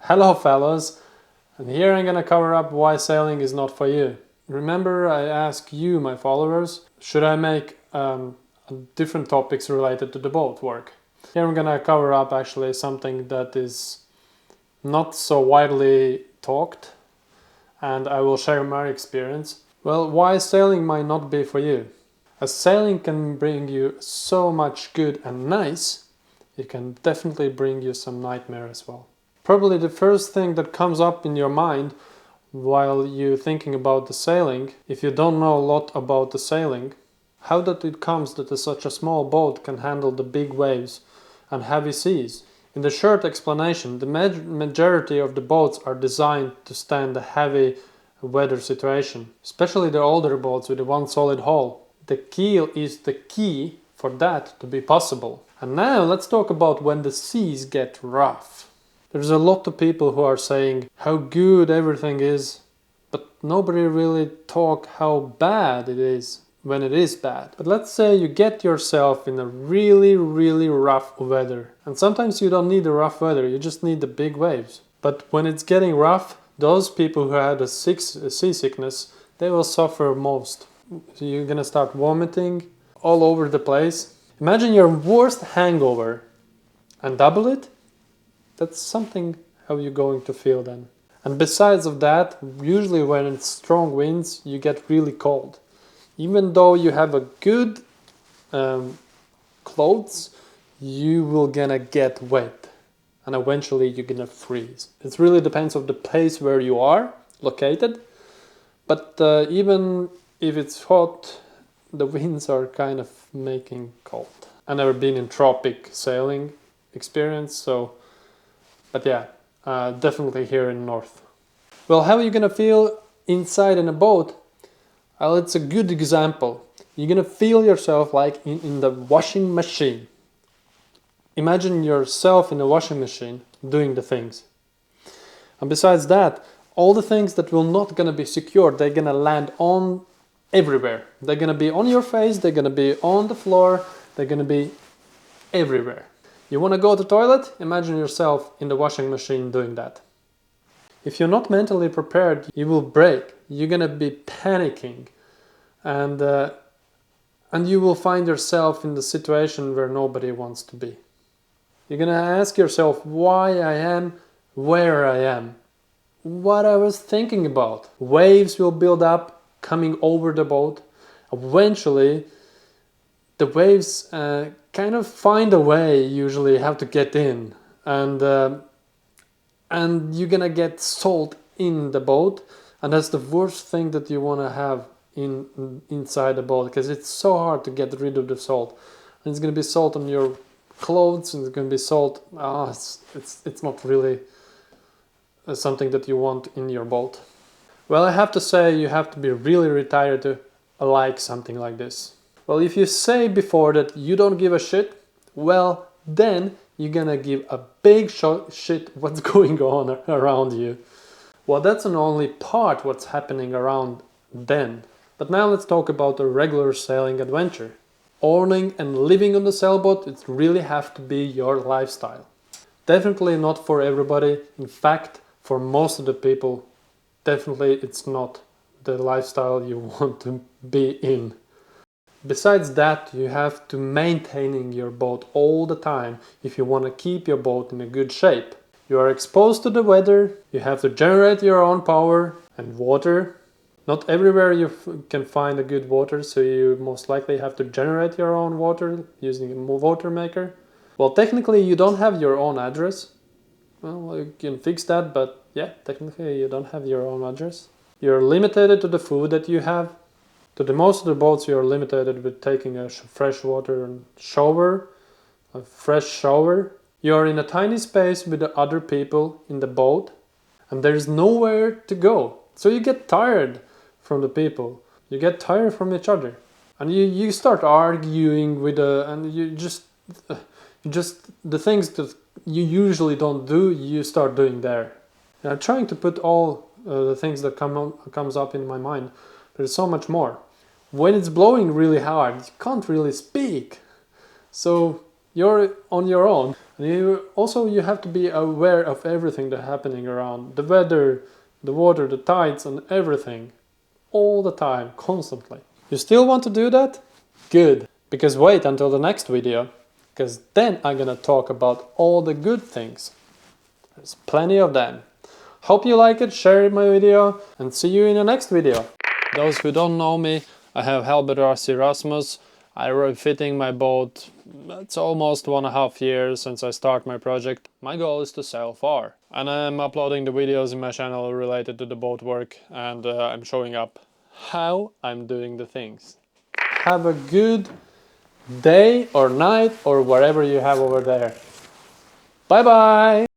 Hello fellas, and here I'm gonna cover up why sailing is not for you. Remember I asked you, my followers, should I make different topics related to the boat work? Here I'm gonna cover up actually something that is not so widely talked, and I will share my experience. Well, why sailing might not be for you. As sailing can bring you so much good and nice, it can definitely bring you some nightmare as well. Probably the first thing that comes up in your mind while you're thinking about the sailing, if you don't know a lot about the sailing, how that it comes that such a small boat can handle the big waves and heavy seas. In the short explanation, the majority of the boats are designed to stand a heavy weather situation, especially the older boats with the one solid hull. The keel is the key for that to be possible. And now let's talk about when the seas get rough. There's a lot of people who are saying how good everything is, but nobody really talk how bad it is when it is bad. But let's say you get yourself in a really rough weather. And sometimes you don't need the rough weather, you just need the big waves. But when it's getting rough, those people who had a seasickness, they will suffer most. So you're gonna start vomiting all over the place. Imagine your worst hangover and double it. That's something how you're going to feel then. And besides of that, usually when it's strong winds, you get really cold. Even though you have a good clothes, you will gonna get wet. And eventually you're gonna freeze. It really depends on the place where you are located. But even if it's hot, the winds are kind of making cold. I've never been in tropic sailing experience, so, but yeah, definitely here in north. Well, how are you gonna feel inside in a boat? Well, it's a good example. You're gonna feel yourself like in the washing machine. Imagine yourself in the washing machine doing the things. And besides that, all the things that will not gonna be secured, they're gonna land on everywhere. They're gonna be on your face, they're gonna be on the floor, they're gonna be everywhere. You wanna go to the toilet? Imagine yourself in the washing machine doing that. If you're not mentally prepared, you will break. You're gonna be panicking, and you will find yourself in the situation where nobody wants to be. You're gonna ask yourself why I am where I am, what I was thinking about. Waves will build up, coming over the boat. Eventually, the waves kind of find a way, usually, how to get in, and you're gonna get salt in the boat, and that's the worst thing that you want to have inside the boat, because it's so hard to get rid of the salt. And it's gonna be salt on your clothes, and it's gonna be salt. It's not really something that you want in your boat. Well, I have to say, you have to be really retired to like something like this. Well, if you say before that you don't give a shit, well, then you're gonna give a big shit what's going on around you. Well, that's an only part what's happening around then. But now let's talk about a regular sailing adventure. Owning and living on the sailboat, it really have to be your lifestyle. Definitely not for everybody. In fact, for most of the people, definitely it's not the lifestyle you want to be in. Besides that, you have to maintaining your boat all the time if you want to keep your boat in a good shape. You are exposed to the weather, you have to generate your own power and water. Not everywhere you can find a good water, so you most likely have to generate your own water using a water maker. Well, technically you don't have your own address. Well, you can fix that, but yeah, technically you don't have your own address. You're limited to the food that you have. To the most of the boats you're limited with taking a fresh water and shower, a fresh shower. You're in a tiny space with the other people in the boat, and there's nowhere to go. So you get tired from the people. You get tired from each other. And you start arguing with and you just the things that you usually don't do, you start doing there. And I'm trying to put all the things that comes up in my mind. There's so much more. When it's blowing really hard, you can't really speak. So you're on your own. And you have to be aware of everything that's happening around. The weather, the water, the tides and everything. All the time, constantly. You still want to do that? Good. Because wait until the next video. Because then I'm gonna talk about all the good things. There's plenty of them. Hope you like it, share my video, and see you in the next video. Those who don't know me, I have Halbert RC Rasmus. I'm refitting my boat. It's almost 1.5 years since I start my project. My goal is to sail far. And I'm uploading the videos in my channel related to the boat work, and I'm showing up how I'm doing the things. Have a good day or night or wherever you have over there. Bye bye!